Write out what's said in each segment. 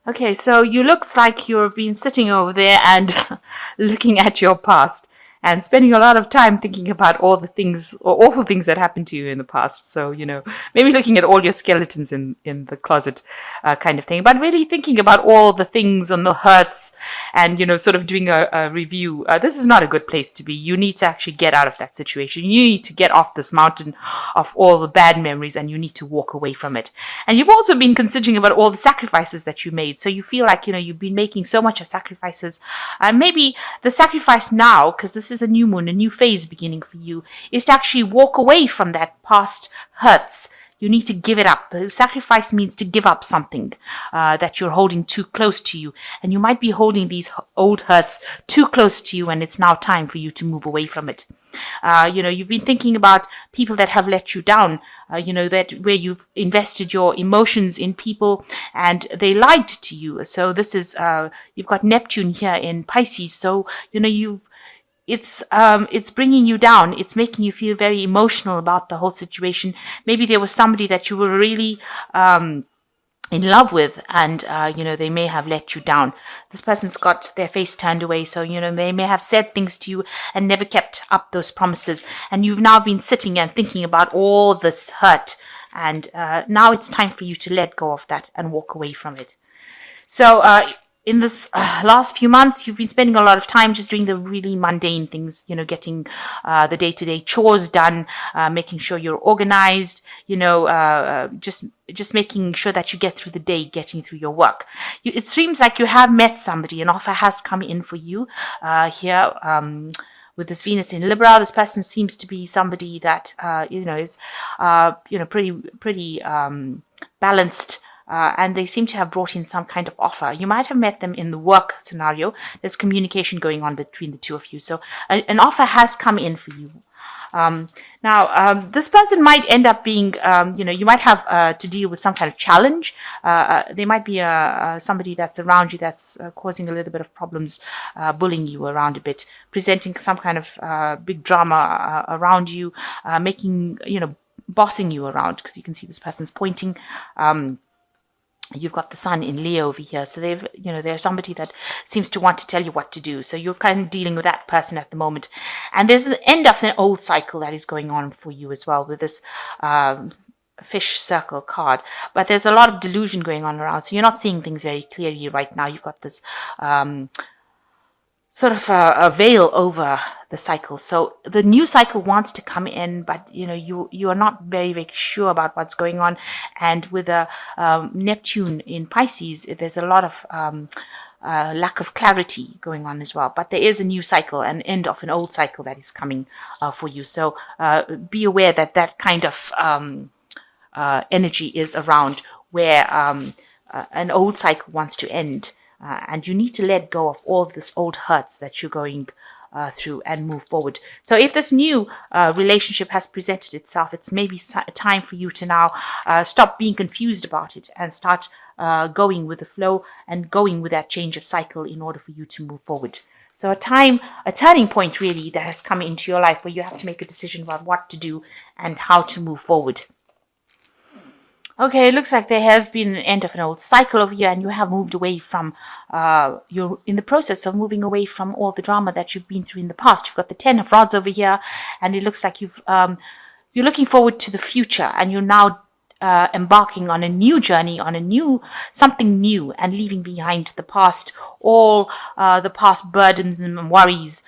Okay, so you looks like you've been sitting over there and looking at your past and spending a lot of time thinking about all the things or awful things that happened to you in the past. So, maybe looking at all your skeletons in the closet kind of thing, but really thinking about all the things and the hurts and, sort of doing a review. This is not a good place to be. You need to actually get out of that situation. You need to get off this mountain of all the bad memories and you need to walk away from it. And you've also been considering about all the sacrifices that you made. So you feel like, you've been making so much of sacrifices. Maybe the sacrifice now, because this is a new moon, a new phase beginning for you, is to actually walk away from that past hurts. You need to give it up. Sacrifice means to give up something that you're holding too close to you. And you might be holding these old hurts too close to you, and it's now time for you to move away from it. You've been thinking about people that have let you down, that where you've invested your emotions in people and they lied to you. So this is, you've got Neptune here in Pisces. So, it's bringing you down. It's making you feel very emotional about the whole situation. Maybe there was somebody that you were really in love with, and they may have let you down. This person's got their face turned away, so they may have said things to you and never kept up those promises, and you've now been sitting and thinking about all this hurt, and now it's time for you to let go of that and walk away from it. So in this last few months, you've been spending a lot of time just doing the really mundane things, getting the day-to-day chores done, making sure you're organized, just making sure that you get through the day, getting through your work. It seems like you have met somebody. An offer has come in for you here. With this Venus in Libra, this person seems to be somebody that is pretty balanced. And they seem to have brought in some kind of offer. You might have met them in the work scenario. There's communication going on between the two of you. So an offer has come in for you. Now, this person might end up being, you might have to deal with some kind of challenge. They might be somebody that's around you that's causing a little bit of problems, bullying you around a bit, presenting some kind of big drama around you, making, bossing you around, because you can see this person's pointing. You've got the sun in Leo over here. So they're somebody that seems to want to tell you what to do. So you're kind of dealing with that person at the moment. And there's an end of an old cycle that is going on for you as well with this fish circle card. But there's a lot of delusion going on around. So you're not seeing things very clearly right now. You've got this sort of a veil over the cycle. So the new cycle wants to come in, but you are not very, very sure about what's going on. And with a Neptune in Pisces, there's a lot of lack of clarity going on as well. But there is a new cycle, an end of an old cycle that is coming for you. So be aware that that kind of energy is around where an old cycle wants to end. And you need to let go of all this old hurts that you're going through and move forward. So if this new relationship has presented itself, it's maybe time for you to now stop being confused about it and start going with the flow and going with that change of cycle in order for you to move forward. So a turning point really that has come into your life where you have to make a decision about what to do and how to move forward. Okay, it looks like there has been an end of an old cycle over here and you have moved away from, you're in the process of moving away from all the drama that you've been through in the past. You've got the 10 of Rods over here and it looks like you're looking forward to the future and you're now embarking on a new journey, on something new and leaving behind the past, all the past burdens and worries.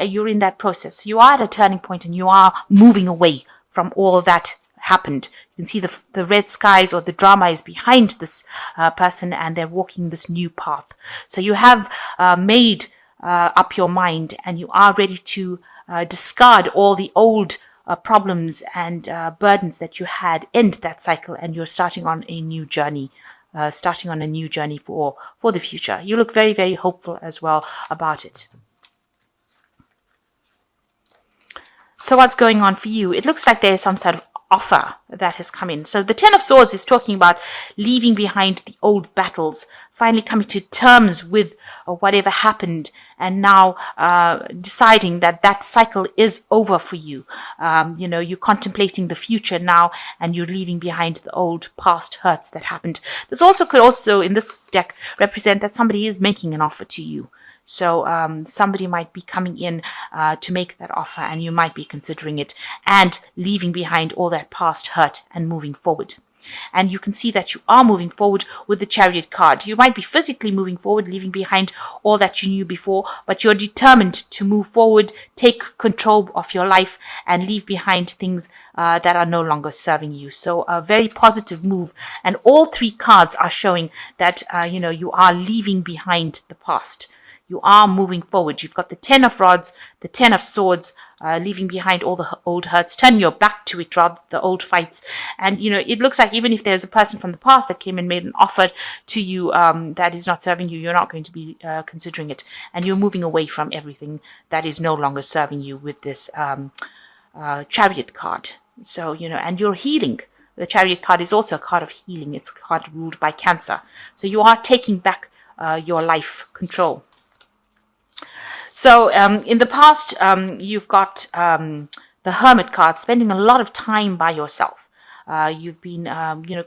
You're in that process. You are at a turning point and you are moving away from all that happened. You can see the red skies or the drama is behind this person and they're walking this new path. So you have made up your mind and you are ready to discard all the old problems and burdens that you had, end that cycle, and you're starting on a new journey. For the future. You look very, very hopeful as well about it. So what's going on for you? It looks like there is some sort of offer that has come in. So the Ten of Swords is talking about leaving behind the old battles, finally coming to terms with whatever happened, and now deciding that that cycle is over for you. You're contemplating the future now, and you're leaving behind the old past hurts that happened. This also could also, in this deck, represent that somebody is making an offer to you. So somebody might be coming in to make that offer, and you might be considering it and leaving behind all that past hurt and moving forward. And you can see that you are moving forward with the Chariot card. You might be physically moving forward, leaving behind all that you knew before, but you're determined to move forward, take control of your life, and leave behind things that are no longer serving you. So a very positive move. And all three cards are showing that, you are leaving behind the past. You are moving forward. You've got the Ten of Rods, the Ten of Swords, leaving behind all the old hurts, turn your back to it, Rob, the old fights. And, it looks like even if there's a person from the past that came and made an offer to you that is not serving you, you're not going to be considering it. And you're moving away from everything that is no longer serving you with this Chariot card. So, and you're healing. The Chariot card is also a card of healing. It's a card ruled by Cancer. So you are taking back your life control. So in the past, you've got the Hermit card, spending a lot of time by yourself. You've been,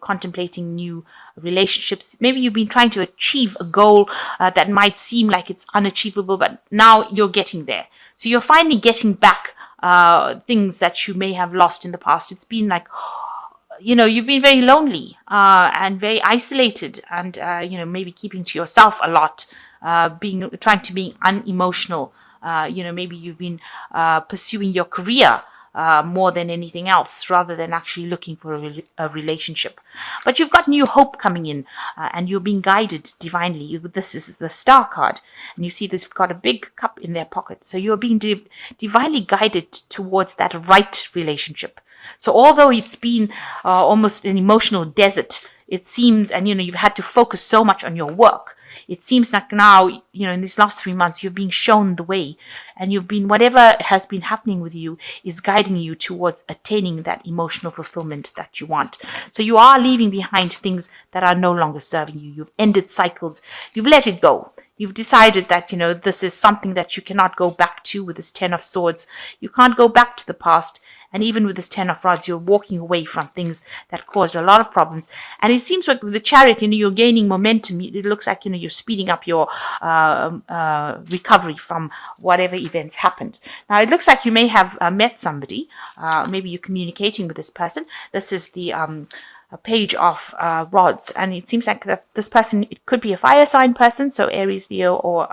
contemplating new relationships. Maybe you've been trying to achieve a goal that might seem like it's unachievable, but now you're getting there. So you're finally getting back things that you may have lost in the past. It's been like, you've been very lonely and very isolated, and, maybe keeping to yourself a lot. Trying to be unemotional. Maybe you've been pursuing your career more than anything else, rather than actually looking for a relationship. But you've got new hope coming in, and you're being guided divinely. This is the Star card, and you see this got a big cup in their pocket. So you're being divinely guided towards that right relationship. So although it's been almost an emotional desert, it seems, and you've had to focus so much on your work, it seems like now, in these last 3 months, you're being shown the way, and whatever has been happening with you is guiding you towards attaining that emotional fulfillment that you want. So you are leaving behind things that are no longer serving you. You've ended cycles. You've let it go. You've decided that, this is something that you cannot go back to with this Ten of Swords. You can't go back to the past. And even with this Ten of Rods, you're walking away from things that caused a lot of problems. And it seems like with the Chariot, you're gaining momentum. It looks like, you're speeding up your recovery from whatever events happened. Now, it looks like you may have met somebody. Maybe you're communicating with this person. This is the a Page of Rods, and it seems like that this person, it could be a fire sign person, so Aries, Leo, or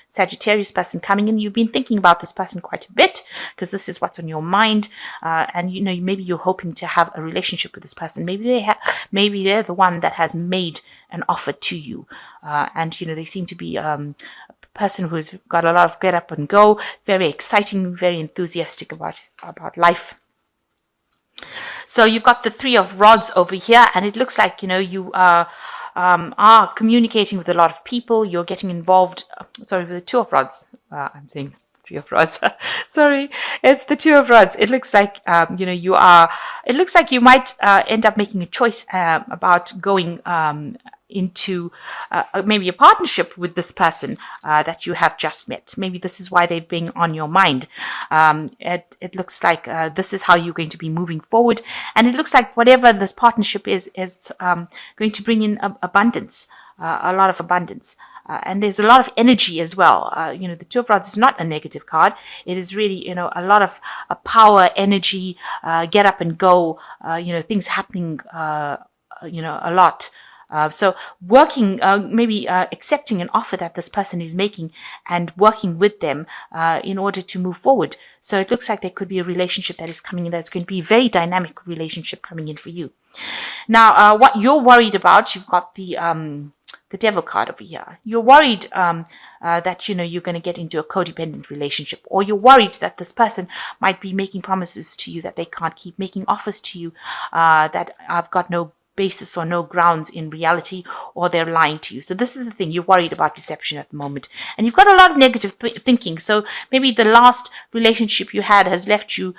Sagittarius person coming in. You've been thinking about this person quite a bit, because this is what's on your mind, and maybe you're hoping to have a relationship with this person. Maybe they're the one that has made an offer to you, and they seem to be a person who's got a lot of get up and go, very exciting, very enthusiastic about life. So you've got the Three of Rods over here, and it looks like, you are communicating with a lot of people. You're getting involved, with the Two of Rods. I'm saying Three of Rods. Sorry, it's the Two of Rods. It looks like, it looks like you might end up making a choice about going into maybe a partnership with this person that you have just met. Maybe this is why they've been on your mind. It looks like this is how you're going to be moving forward, and it looks like whatever this partnership is going to bring in abundance, a lot of abundance. And there's a lot of energy as well. The Two of Rods is not a negative card. It is really, a lot of power, energy, get up and go, things happening, a lot. So working, maybe accepting an offer that this person is making and working with them in order to move forward. So it looks like there could be a relationship that is coming in, that's going to be a very dynamic relationship coming in for you. Now, what you're worried about, you've got the Devil card over here. You're worried that, you're going to get into a codependent relationship, or you're worried that this person might be making promises to you that they can't keep, making offers to you that I've got no basis or no grounds in reality, or they're lying to you. So this is the thing, you're worried about deception at the moment, and you've got a lot of negative thinking. So maybe the last relationship you had has left you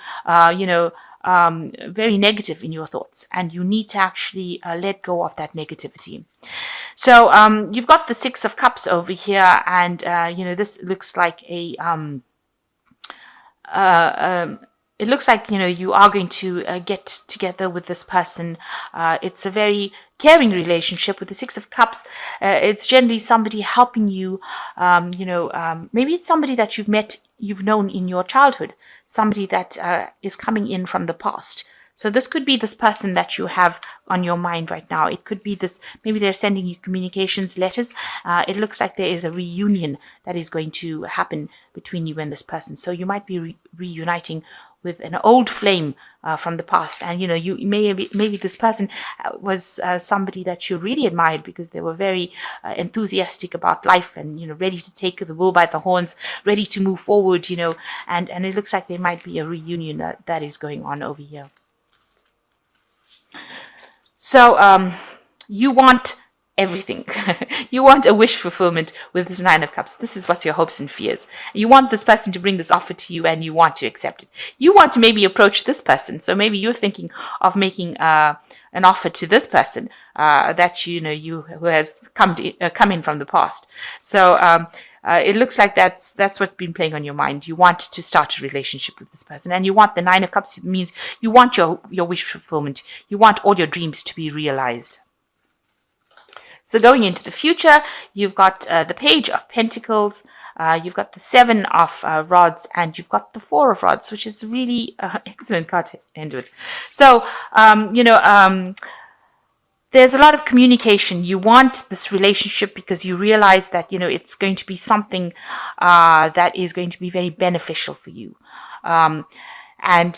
very negative in your thoughts, and you need to actually let go of that negativity. So you've got the Six of Cups over here, and this looks like it looks like you are going to get together with this person. It's a very caring relationship. With the Six of Cups, it's generally somebody helping you. Maybe it's somebody that you've known in your childhood, somebody that is coming in from the past. So this could be this person that you have on your mind right now. It could be this, maybe they're sending you communications, letters. It looks like there is a reunion that is going to happen between you and this person. So you might be reuniting with an old flame from the past. And, you maybe this person was somebody that you really admired because they were very enthusiastic about life and, ready to take the bull by the horns, ready to move forward, and it looks like there might be a reunion that is going on over here. So you want everything. You want a wish fulfillment with this Nine of Cups. This is what's your hopes and fears. You want this person to bring this offer to you and you want to accept it. You want to maybe approach this person. So maybe you're thinking of making an offer to this person that who has come in from the past. So it looks like that's what's been playing on your mind. You want to start a relationship with this person, and you want the Nine of Cups. It means you want your wish fulfillment. You want all your dreams to be realized. So going into the future, you've got the Page of Pentacles, you've got the Seven of Rods, and you've got the Four of Rods, which is really excellent card to end with. So, there's a lot of communication. You want this relationship because you realize that, it's going to be something that is going to be very beneficial for you. And,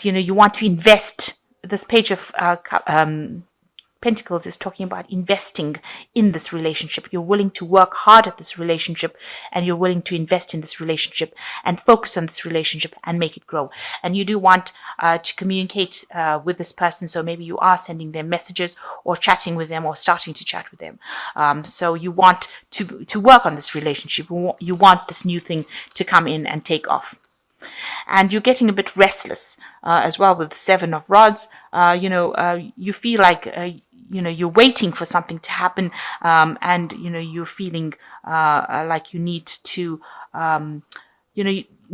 you want to invest. This Page of Pentacles is talking about investing in this relationship. You're willing to work hard at this relationship, and you're willing to invest in this relationship and focus on this relationship and make it grow. And you do want to communicate with this person. So maybe you are sending them messages or chatting with them or starting to chat with them. So you want to work on this relationship. You want this new thing to come in and take off. And you're getting a bit restless as well with the Seven of Rods. You feel like you're waiting for something to happen, and you're feeling like you need to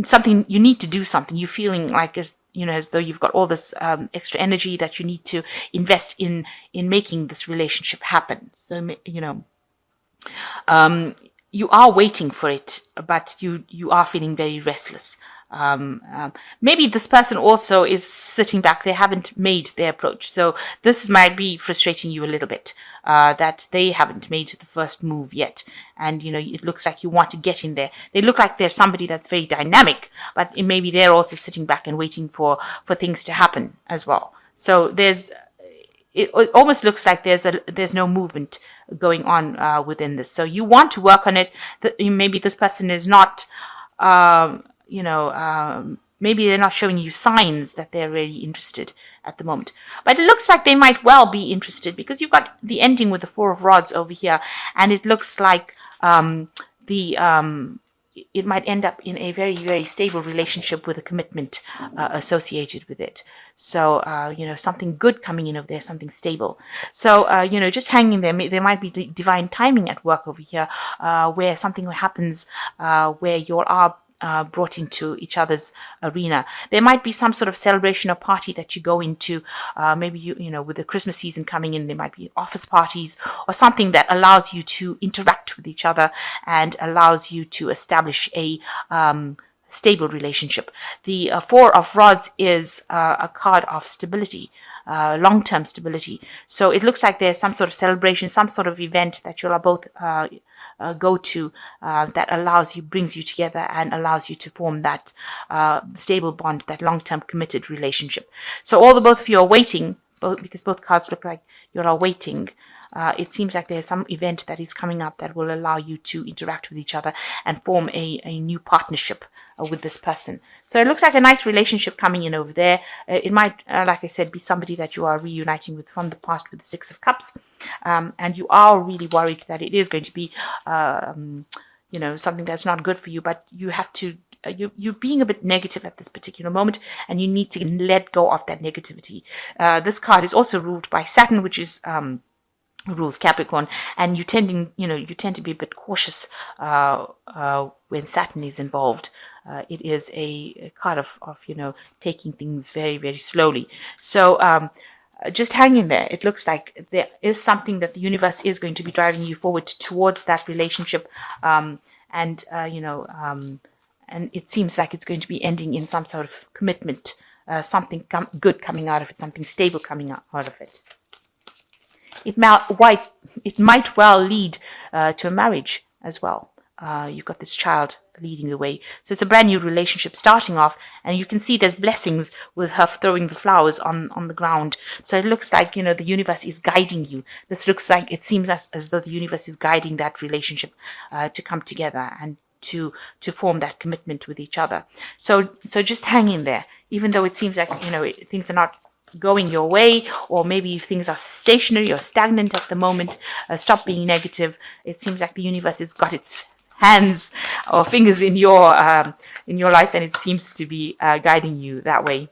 something, you need to do something. You're feeling like as though you've got all this extra energy that you need to invest in making this relationship happen. So you are waiting for it, but you are feeling very restless. Maybe this person also is sitting back. They haven't made their approach. So this might be frustrating you a little bit, that they haven't made the first move yet. And, it looks like you want to get in there. They look like they're somebody that's very dynamic, but maybe they're also sitting back and waiting for things to happen as well. So it almost looks like there's no movement going on within this. So you want to work on it. Maybe this person is not, maybe they're not showing you signs that they're really interested at the moment. But it looks like they might well be interested because you've got the ending with the Four of Rods over here. And it looks like it might end up in a very, very stable relationship with a commitment associated with it. So, something good coming in over there, something stable. So, just hanging there. There might be divine timing at work over here, where something happens where you are brought into each other's arena. There might be some sort of celebration or party that you go into. Maybe with the Christmas season coming in, there might be office parties or something that allows you to interact with each other and allows you to establish a stable relationship. The Four of Rods is a card of stability. Long-term stability. So it looks like there's some sort of celebration, some sort of event that you'll both go to that brings you together and allows you to form that stable bond, that long-term committed relationship. So both of you are waiting, because both cards look like you're all waiting. It seems like there's some event that is coming up that will allow you to interact with each other and form a new partnership with this person. So it looks like a nice relationship coming in over there. It might, like I said, be somebody that you are reuniting with from the past with the Six of Cups. And you are really worried that it is going to be, something that's not good for you, but you have to you're being a bit negative at this particular moment, and you need to let go of that negativity. This card is also ruled by Saturn, which is rules Capricorn, and you tend to be a bit cautious when Saturn is involved. It is a card of taking things very, very slowly. So just hang in there. It looks like there is something that the universe is going to be driving you forward towards that relationship, and it seems like it's going to be ending in some sort of commitment, something good coming out of it, something stable coming out of it. It might well lead to a marriage as well. You've got this child leading the way. So it's a brand new relationship starting off, and you can see there's blessings with her throwing the flowers on the ground. So it looks like, the universe is guiding you. It seems as though the universe is guiding that relationship to come together and to form that commitment with each other. So just hang in there, even though it seems like, things are not going your way, or maybe things are stationary or stagnant at the moment. Stop being negative. It seems like the universe has got its hands or fingers in your life, and it seems to be guiding you that way.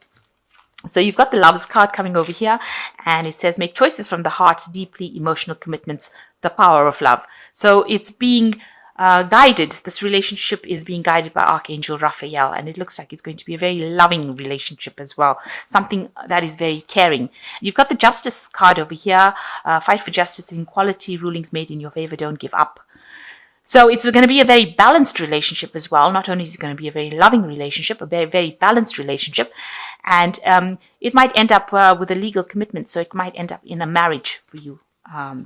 So you've got the Lovers card coming over here, and it says, make choices from the heart, deeply emotional commitments, the power of love. So it's being guided. This relationship is being guided by Archangel Raphael, and it looks like it's going to be a very loving relationship as well, something that is very caring. You've got the Justice card over here. Fight for justice and equality, rulings made in your favor, don't give up. So it's going to be a very balanced relationship as well. Not only is it going to be a very loving relationship, a very, very balanced relationship, and it might end up with a legal commitment. So it might end up in a marriage for you,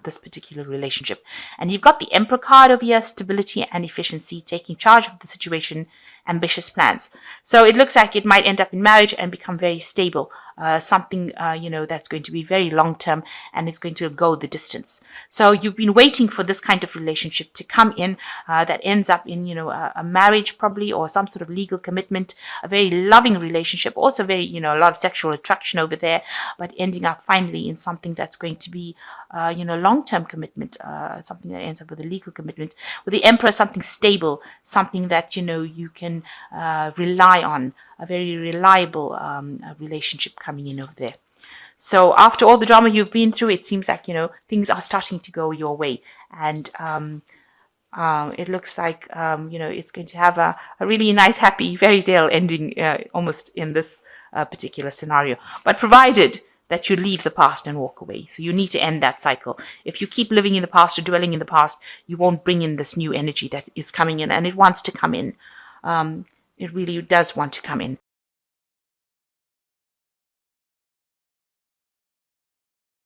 this particular relationship. And you've got the Emperor card over here, stability and efficiency, taking charge of the situation, ambitious plans. So it looks like it might end up in marriage and become very stable, something that's going to be very long term, and it's going to go the distance. So you've been waiting for this kind of relationship to come in, that ends up in a marriage probably, or some sort of legal commitment, a very loving relationship, also very a lot of sexual attraction over there, but ending up finally in something that's going to be long-term commitment, something that ends up with a legal commitment. With the Emperor, something stable, something that you can rely on, a very reliable relationship coming in over there. So after all the drama you've been through, it seems like things are starting to go your way, and it looks like it's going to have a really nice, happy fairy tale ending, almost in this particular scenario. But provided that you leave the past and walk away. So you need to end that cycle. If you keep living in the past or dwelling in the past, you won't bring in this new energy that is coming in, and it wants to come in. It really does want to come in.